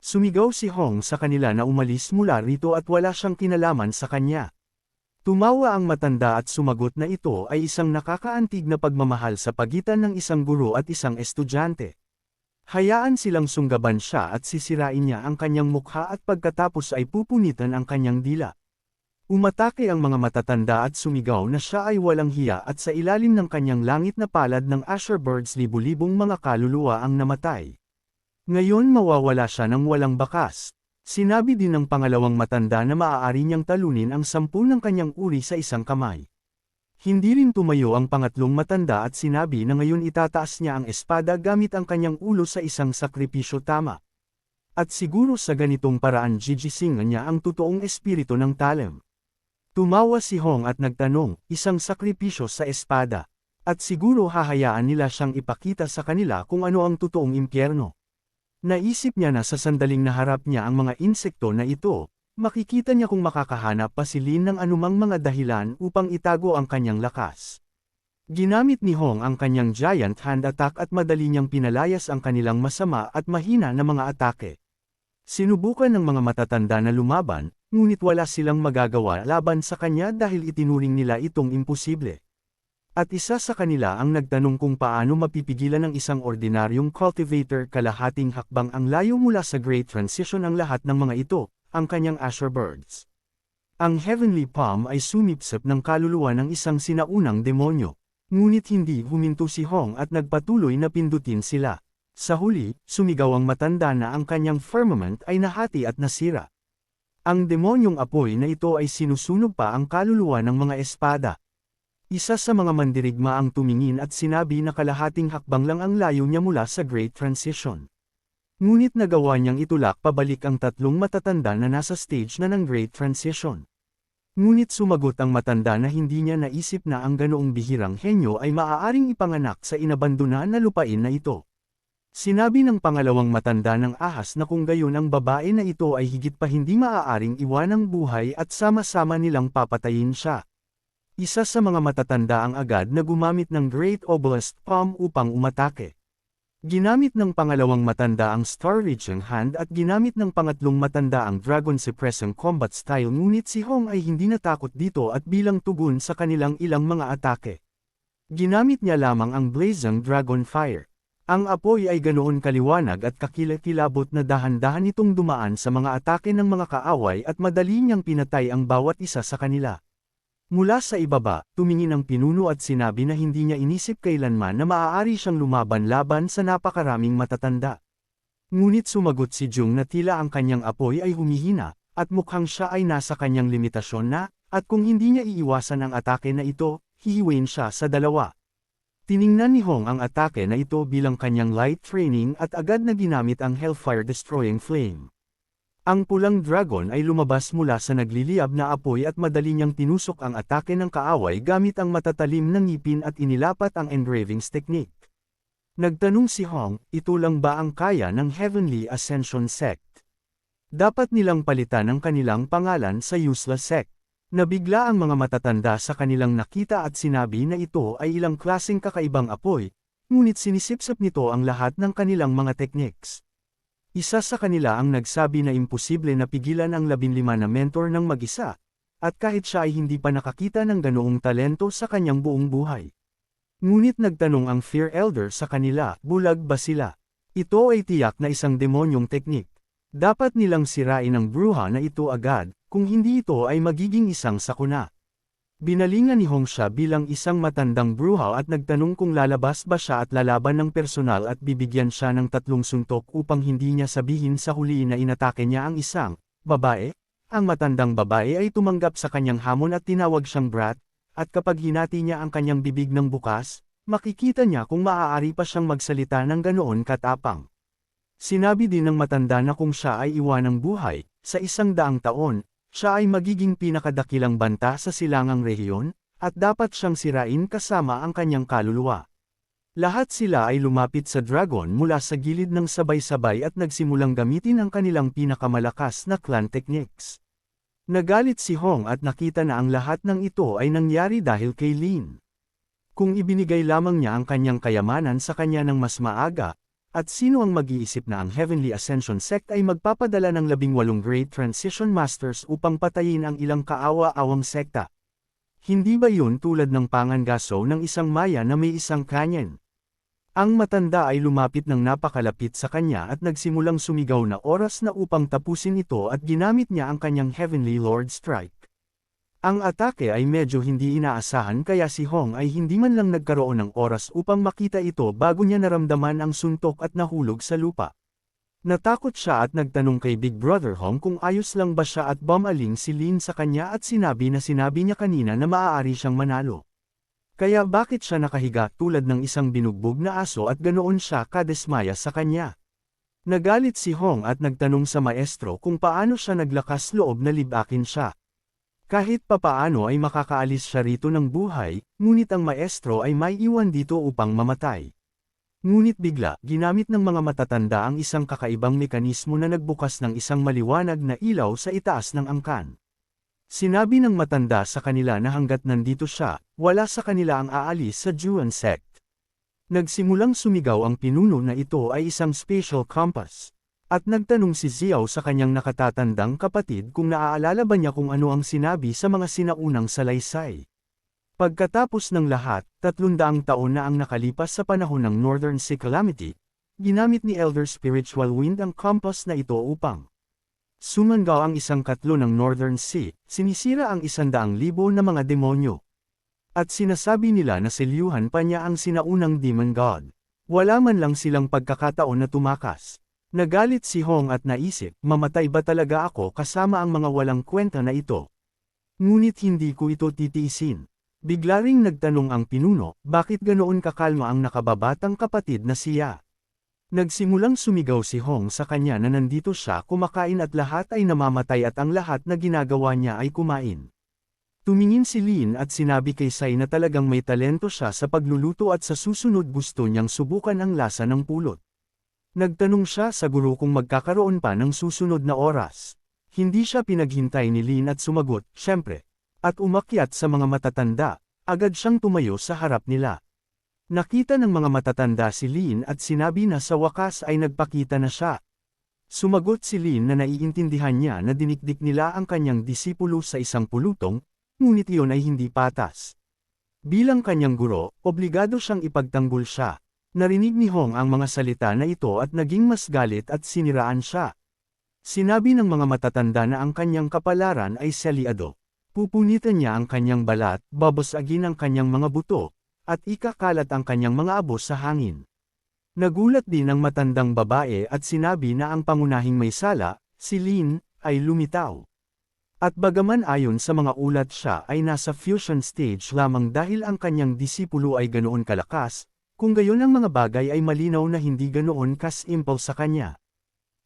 Sumigaw si Hong sa kanila na umalis mula rito at wala siyang kinalaman sa kanya. Tumawa ang matanda at sumagot na ito ay isang nakakaantig na pagmamahal sa pagitan ng isang guro at isang estudyante. Hayaan silang sunggaban siya at sisirain niya ang kanyang mukha at pagkatapos ay pupunitan ang kanyang dila. Umatake ang mga matatanda at sumigaw na siya ay walang hiya at sa ilalim ng kanyang langit na palad ng Asher Birds libu-libong mga kaluluwa ang namatay. Ngayon mawawala siya ng walang bakas. Sinabi din ng pangalawang matanda na maaari niyang talunin ang 10 ng kanyang uri sa isang kamay. Hindi rin tumayo ang pangatlong matanda at sinabi na ngayon itataas niya ang espada gamit ang kanyang ulo sa isang sakripisyo tama. At siguro sa ganitong paraan gigisingan niya ang totoong espiritu ng Talem. Tumawa si Hong at nagtanong, isang sakripisyo sa espada. At siguro hahayaan nila siyang ipakita sa kanila kung ano ang totoong impyerno. Naisip niya na sa sandaling naharap niya ang mga insekto na ito, makikita niya kung makakahanap pa si Lin ng anumang mga dahilan upang itago ang kanyang lakas. Ginamit ni Hong ang kanyang giant hand attack at madali niyang pinalayas ang kanilang masama at mahina na mga atake. Sinubukan ng mga matatanda na lumaban, ngunit wala silang magagawa laban sa kanya dahil itinuring nila itong imposible. At isa sa kanila ang nagtanong kung paano mapipigilan ng isang ordinaryong cultivator kalahating hakbang ang layo mula sa Great Transition ang lahat ng mga ito, ang kanyang Asher Birds. Ang Heavenly Palm ay sumipsip ng kaluluwa ng isang sinaunang demonyo, ngunit hindi huminto si Hong at nagpatuloy na pindutin sila. Sa huli, sumigaw ang matanda na ang kanyang firmament ay nahati at nasira. Ang demonyong apoy na ito ay sinusunog pa ang kaluluwa ng mga espada. Isa sa mga mandirigma ang tumingin at sinabi na kalahating hakbang lang ang layo niya mula sa Great Transition. Ngunit nagawa niyang itulak pabalik ang tatlong matatanda na nasa stage na ng Great Transition. Ngunit sumagot ang matanda na hindi niya naisip na ang ganoong bihirang henyo ay maaaring ipanganak sa inabandona na lupain na ito. Sinabi ng pangalawang matanda ng ahas na kung gayon ang babae na ito ay higit pa hindi maaaring iwanang buhay at sama-sama nilang papatayin siya. Isa sa mga matatanda ang agad na gumamit ng Great Obelisk Palm upang umatake. Ginamit ng pangalawang matanda ang Star-Reaching Hand at ginamit ng pangatlong matanda ang Dragon Suppressing Combat Style ngunit si Hong ay hindi natakot dito at bilang tugon sa kanilang ilang mga atake. Ginamit niya lamang ang Blazing Dragon Fire. Ang apoy ay ganoon kaliwanag at kakilakilabot na dahan-dahan itong dumaan sa mga atake ng mga kaaway at madali niyang pinatay ang bawat isa sa kanila. Mula sa ibaba, tumingin ang pinuno at sinabi na hindi niya inisip kailanman na maaari siyang lumaban laban sa napakaraming matatanda. Ngunit sumagot si Jung na tila ang kanyang apoy ay humihina, at mukhang siya ay nasa kanyang limitasyon na, at kung hindi niya iiwasan ang atake na ito, hihiwain siya sa dalawa. Tiningnan ni Hong ang atake na ito bilang kanyang light training at agad na ginamit ang Hellfire Destroying Flame. Ang pulang dragon ay lumabas mula sa nagliliyab na apoy at madali niyang tinusok ang atake ng kaaway gamit ang matatalim na ngipin at inilapat ang engravings technique. Nagtanong si Hong, ito lang ba ang kaya ng Heavenly Ascension Sect? Dapat nilang palitan ang kanilang pangalan sa useless sect. Nabigla ang mga matatanda sa kanilang nakita at sinabi na ito ay ilang klaseng kakaibang apoy, ngunit sinisipsip nito ang lahat ng kanilang mga techniques. Isa sa kanila ang nagsabi na imposible na pigilan ang 15 na mentor ng mag-isa, at kahit siya ay hindi pa nakakita ng ganoong talento sa kanyang buong buhay. Ngunit nagtanong ang Fear Elder sa kanila, bulag ba sila? Ito ay tiyak na isang demonyong teknik. Dapat nilang sirain ang bruha na ito agad, kung hindi ito ay magiging isang sakuna. Binalingan ni Hong siya bilang isang matandang bruha at nagtanong kung lalabas ba siya at lalaban ng personal at bibigyan siya ng 3 suntok upang hindi niya sabihin sa huli na inatake niya ang isang babae. Ang matandang babae ay tumanggap sa kanyang hamon at tinawag siyang brat, at kapag hinati niya ang kanyang bibig ng bukas, makikita niya kung maaari pa siyang magsalita ng ganoon katapang. Sinabi din ng matanda na kung siya ay iwanang buhay, sa 100 taon, siya ay magiging pinakadakilang banta sa silangang rehiyon, at dapat siyang sirain kasama ang kanyang kaluluwa. Lahat sila ay lumapit sa dragon mula sa gilid ng sabay-sabay at nagsimulang gamitin ang kanilang pinakamalakas na clan techniques. Nagalit si Hong at nakita na ang lahat ng ito ay nangyari dahil kay Lin. Kung ibinigay lamang niya ang kanyang kayamanan sa kanya ng mas maaga, At sino ang mag-iisip na ang Heavenly Ascension Sect ay magpapadala ng 18 Great Transition Masters upang patayin ang ilang kaawa-awang sekta? Hindi ba yun tulad ng pangangaso ng isang maya na may isang kanyen? Ang matanda ay lumapit ng napakalapit sa kanya at nagsimulang sumigaw na oras na upang tapusin ito at ginamit niya ang kanyang Heavenly Lord Strike. Ang atake ay medyo hindi inaasahan kaya si Hong ay hindi man lang nagkaroon ng oras upang makita ito bago niya naramdaman ang suntok at nahulog sa lupa. Natakot siya at nagtanong kay Big Brother Hong kung ayos lang ba siya at bumaling si Lin sa kanya at sinabi niya kanina na maaari siyang manalo. Kaya bakit siya nakahiga tulad ng isang binugbog na aso at ganoon siya kadesmaya sa kanya? Nagalit si Hong at nagtanong sa maestro kung paano siya naglakas loob na libakin siya. Kahit papaano ay makakaalis siya rito ng buhay, ngunit ang maestro ay may iwan dito upang mamatay. Ngunit bigla, ginamit ng mga matatanda ang isang kakaibang mekanismo na nagbukas ng isang maliwanag na ilaw sa itaas ng angkan. Sinabi ng matanda sa kanila na hanggat nandito siya, wala sa kanila ang aalis sa Juan Sect. Nagsimulang sumigaw ang pinuno na ito ay isang spatial compass. At nagtanong si Xiao sa kanyang nakatatandang kapatid kung naaalala ba niya kung ano ang sinabi sa mga sinaunang salaysay. Pagkatapos ng lahat, 300 taon na ang nakalipas sa panahon ng Northern Sea Calamity, ginamit ni Elder Spiritual Wind ang compass na ito upang sumanggaw ang isang katlo ng Northern Sea, sinisira ang 100,000 na mga demonyo. At sinasabi nila na selyuhan pa niya ang sinaunang Demon God. Wala man lang silang pagkakataon na tumakas. Nagalit si Hong at naisip, mamatay ba talaga ako kasama ang mga walang kwenta na ito? Ngunit hindi ko ito titiisin. Bigla ring nagtanong ang pinuno, bakit ganoon kakalma ang nakababatang kapatid na siya? Nagsimulang sumigaw si Hong sa kanya na nandito siya kumakain at lahat ay namamatay at ang lahat na ginagawa niya ay kumain. Tumingin si Lin at sinabi kay Sai na talagang may talento siya sa pagluluto at sa susunod gusto niyang subukan ang lasa ng pulot. Nagtanong siya sa guro kung magkakaroon pa ng susunod na oras. Hindi siya pinaghintay ni Lin at sumagot, syempre. At umakyat sa mga matatanda, agad siyang tumayo sa harap nila. Nakita ng mga matatanda si Lin at sinabi na sa wakas ay nagpakita na siya. Sumagot si Lin na naiintindihan niya na dinikdik nila ang kanyang disipulo sa isang pulutong, ngunit iyon ay hindi patas. Bilang kanyang guro, obligado siyang ipagtanggol siya. Narinig ni Hong ang mga salita na ito at naging mas galit at siniraan siya. Sinabi ng mga matatanda na ang kanyang kapalaran ay selyado. Pupunitan niya ang kanyang balat, babasagin ang kanyang mga buto, at ikakalat ang kanyang mga abo sa hangin. Nagulat din ang matandang babae at sinabi na ang pangunahing may sala, si Lin, ay lumitaw. At bagaman ayon sa mga ulat siya ay nasa fusion stage lamang dahil ang kanyang disipulo ay ganoon kalakas, kung gayon ang mga bagay ay malinaw na hindi ganoon kas-impulse sa kanya.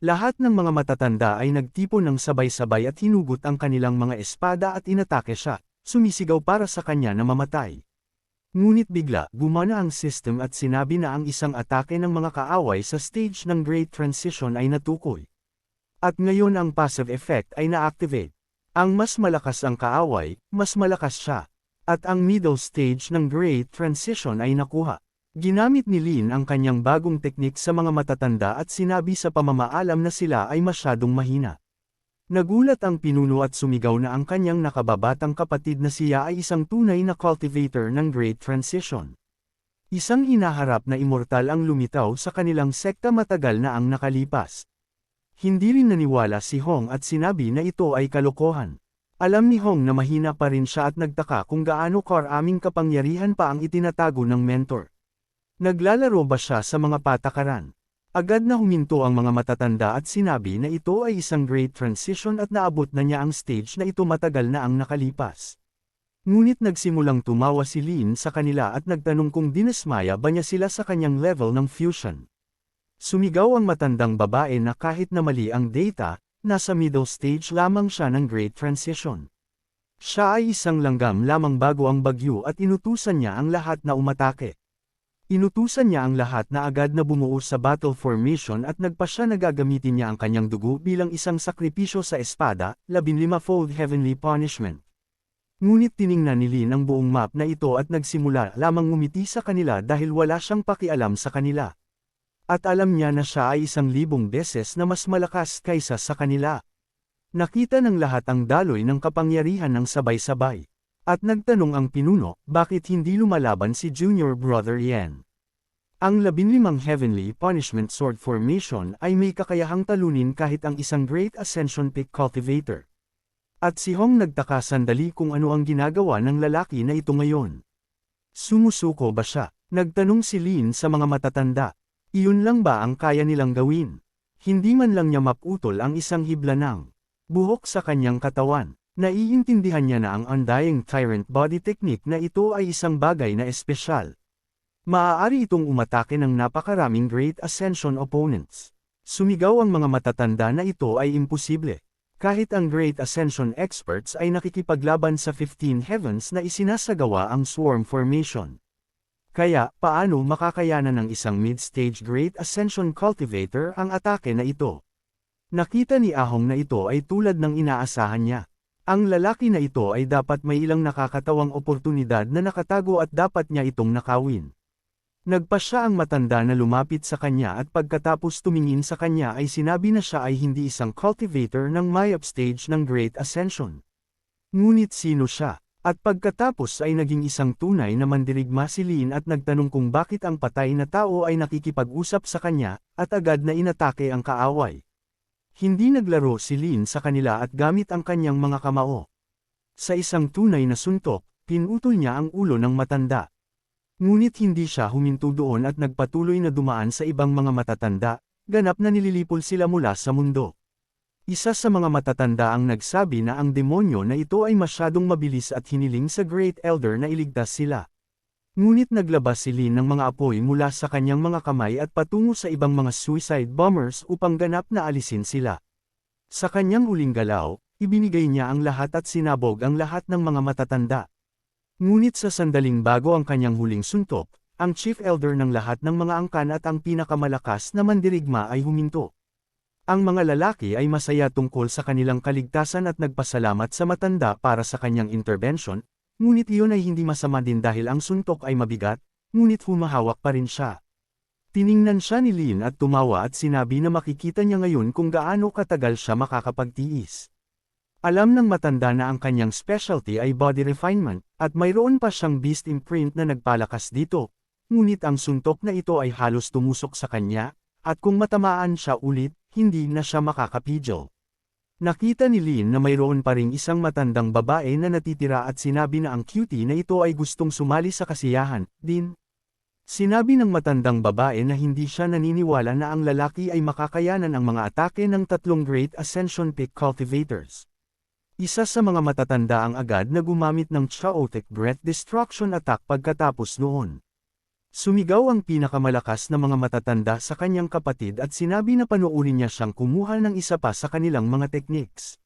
Lahat ng mga matatanda ay nagtipon ng sabay-sabay at hinugot ang kanilang mga espada at inatake siya, sumisigaw para sa kanya na mamatay. Ngunit bigla, gumana ang system at sinabi na ang isang atake ng mga kaaway sa stage ng Great Transition ay natukoy. At ngayon ang passive effect ay na-activate. Ang mas malakas ang kaaway, mas malakas siya. At ang middle stage ng Great Transition ay nakuha. Ginamit ni Lin ang kanyang bagong teknik sa mga matatanda at sinabi sa pamamaalam na sila ay masyadong mahina. Nagulat ang pinuno at sumigaw na ang kanyang nakababatang kapatid na siya ay isang tunay na cultivator ng Great Transition. Isang hinaharap na immortal ang lumitaw sa kanilang sekta matagal na ang nakalipas. Hindi rin naniwala si Hong at sinabi na ito ay kalokohan. Alam ni Hong na mahina pa rin siya at nagtaka kung gaano karaming kapangyarihan pa ang itinatago ng mentor. Naglalaro ba siya sa mga patakaran? Agad na huminto ang mga matatanda at sinabi na ito ay isang great transition at naabot na niya ang stage na ito matagal na ang nakalipas. Ngunit nagsimulang tumawa si Lin sa kanila at nagtanong kung dinasmaya ba niya sila sa kanyang level ng fusion. Sumigaw ang matandang babae na kahit na mali ang data, nasa middle stage lamang siya ng great transition. Siya ay isang langgam lamang bago ang bagyo at inutusan niya ang lahat na umatake. Inutusan niya ang lahat na agad na bumuo sa battle formation at nagpasya na gagamitin niya ang kanyang dugo bilang isang sakripisyo sa espada, 15-fold heavenly punishment. Ngunit tiningnan ni Lin ang buong map na ito at nagsimula lamang ngumiti sa kanila dahil wala siyang pakialam sa kanila. At alam niya na siya ay 1,000 beses na mas malakas kaysa sa kanila. Nakita ng lahat ang daloy ng kapangyarihan ng sabay-sabay. At nagtanong ang pinuno, bakit hindi lumalaban si Junior Brother Yen? Ang 15 Heavenly Punishment Sword Formation ay may kakayahang talunin kahit ang isang Great Ascension Peak Cultivator. At si Hong nagtaka sandali kung ano ang ginagawa ng lalaki na ito ngayon. Sumusuko ba siya? Nagtanong si Lin sa mga matatanda. Iyon lang ba ang kaya nilang gawin? Hindi man lang niya maputol ang isang hiblanang buhok sa kanyang katawan. Naiintindihan niya na ang Undying Tyrant Body Technique na ito ay isang bagay na espesyal. Maaari itong umatake ng napakaraming Great Ascension opponents. Sumigaw ang mga matatanda na ito ay imposible. Kahit ang Great Ascension experts ay nakikipaglaban sa 15 Heavens na isinasagawa ang Swarm Formation. Kaya, paano makakayanan ng isang mid-stage Great Ascension Cultivator ang atake na ito? Nakita ni Ahong na ito ay tulad ng inaasahan niya. Ang lalaki na ito ay dapat may ilang nakakatawang oportunidad na nakatago at dapat niya itong nakawin. Nagpasya ang matanda na lumapit sa kanya at pagkatapos tumingin sa kanya ay sinabi na siya ay hindi isang cultivator ng may upstage ng Great Ascension. Ngunit sino siya? At pagkatapos ay naging isang tunay na mandirigma si Lin at nagtanong kung bakit ang patay na tao ay nakikipag-usap sa kanya, at agad na inatake ang kaaway. Hindi naglaro si Lin sa kanila at gamit ang kanyang mga kamao. Sa isang tunay na suntok, pinutol niya ang ulo ng matanda. Ngunit hindi siya huminto doon at nagpatuloy na dumaan sa ibang mga matatanda, ganap na nililipol sila mula sa mundo. Isa sa mga matatanda ang nagsabi na ang demonyo na ito ay masyadong mabilis at hiniling sa Great Elder na iligtas sila. Ngunit naglabas si Lin ng mga apoy mula sa kanyang mga kamay at patungo sa ibang mga suicide bombers upang ganap na alisin sila. Sa kanyang uling galaw, ibinigay niya ang lahat at sinabog ang lahat ng mga matatanda. Ngunit sa sandaling bago ang kanyang huling suntok, ang Chief Elder ng lahat ng mga angkan at ang pinakamalakas na mandirigma ay huminto. Ang mga lalaki ay masaya tungkol sa kanilang kaligtasan at nagpasalamat sa matanda para sa kanyang intervention. Ngunit iyon ay hindi masama din dahil ang suntok ay mabigat, ngunit humahawak pa rin siya. Tiningnan siya ni Lin at tumawa at sinabi na makikita niya ngayon kung gaano katagal siya makakapagtiis. Alam ng matanda na ang kanyang specialty ay body refinement, at mayroon pa siyang beast imprint na nagpalakas dito, ngunit ang suntok na ito ay halos tumusok sa kanya, at kung matamaan siya ulit, hindi na siya makakapigil. Nakita ni Lin na mayroon pa ring isang matandang babae na natitira at sinabi na ang cutie na ito ay gustong sumali sa kasiyahan, din. Sinabi ng matandang babae na hindi siya naniniwala na ang lalaki ay makakayanan ang mga atake ng 3 Great Ascension Peak Cultivators. Isa sa mga matatanda ang agad na gumamit ng Chaotic Breath Destruction Attack pagkatapos noon. Sumigaw ang pinakamalakas na mga matatanda sa kanyang kapatid at sinabi na panuurin niya siyang kumuha ng isa pa sa kanilang mga techniques.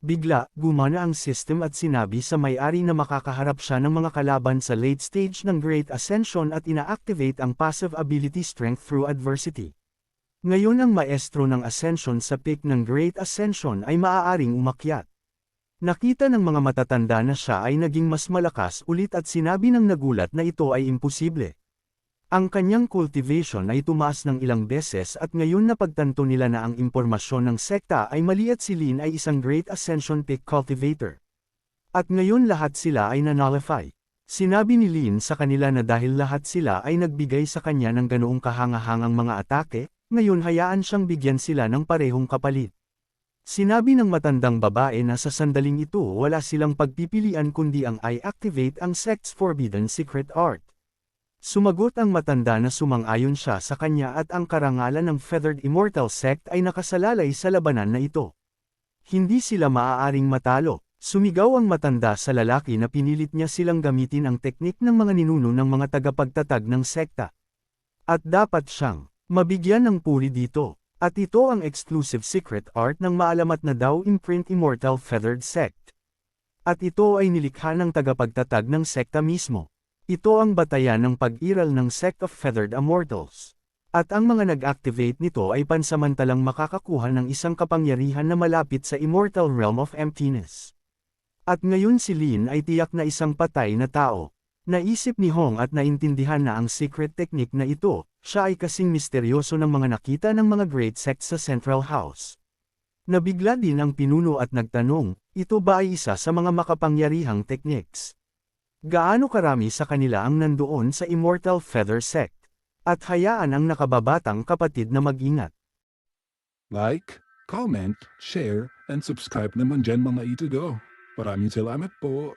Bigla, gumana ang system at sinabi sa may-ari na makakaharap siya ng mga kalaban sa late stage ng Great Ascension at ina-activate ang passive ability Strength Through Adversity. Ngayon ang maestro ng Ascension sa peak ng Great Ascension ay maaaring umakyat. Nakita ng mga matatanda na siya ay naging mas malakas ulit at sinabi ng nagulat na ito ay imposible. Ang kanyang cultivation ay tumaas ng ilang beses at ngayon napagtanto nila na ang impormasyon ng sekta ay mali at si Lin ay isang Great Ascension Peak Cultivator. At ngayon lahat sila ay na-nullify. Sinabi ni Lin sa kanila na dahil lahat sila ay nagbigay sa kanya ng ganoong kahangahangang mga atake, ngayon hayaan siyang bigyan sila ng parehong kapalit. Sinabi ng matandang babae na sa sandaling ito wala silang pagpipilian kundi ang I-activate ang sect's forbidden secret art. Sumagot ang matanda na sumang-ayon siya sa kanya at ang karangalan ng Feathered Immortal Sect ay nakasalalay sa labanan na ito. Hindi sila maaaring matalo. Sumigaw ang matanda sa lalaki na pinilit niya silang gamitin ang teknik ng mga ninuno ng mga tagapagtatag ng sekta. At dapat siyang mabigyan ng puri dito. At ito ang exclusive secret art ng maalamat na Dao Imprint Immortal Feathered Sect. At ito ay nilikha ng tagapagtatag ng sekta mismo. Ito ang batayan ng pag-iral ng Sect of Feathered Immortals. At ang mga nag-activate nito ay pansamantalang makakakuha ng isang kapangyarihan na malapit sa Immortal Realm of Emptiness. At ngayon si Lin ay tiyak na isang patay na tao. Naisip ni Hong at naintindihan na ang secret technique na ito, siya ay kasing misteryoso ng mga nakita ng mga great sect sa Central House. Nabigla din ang pinuno at nagtanong, ito ba ay isa sa mga makapangyarihang techniques? Gaano karami sa kanila ang nandoon sa Immortal Feather Sect? At hayaan ang nakababatang kapatid na mag-ingat. Like, comment, share, and subscribe naman dyan mga ito go. Maraming salamat po.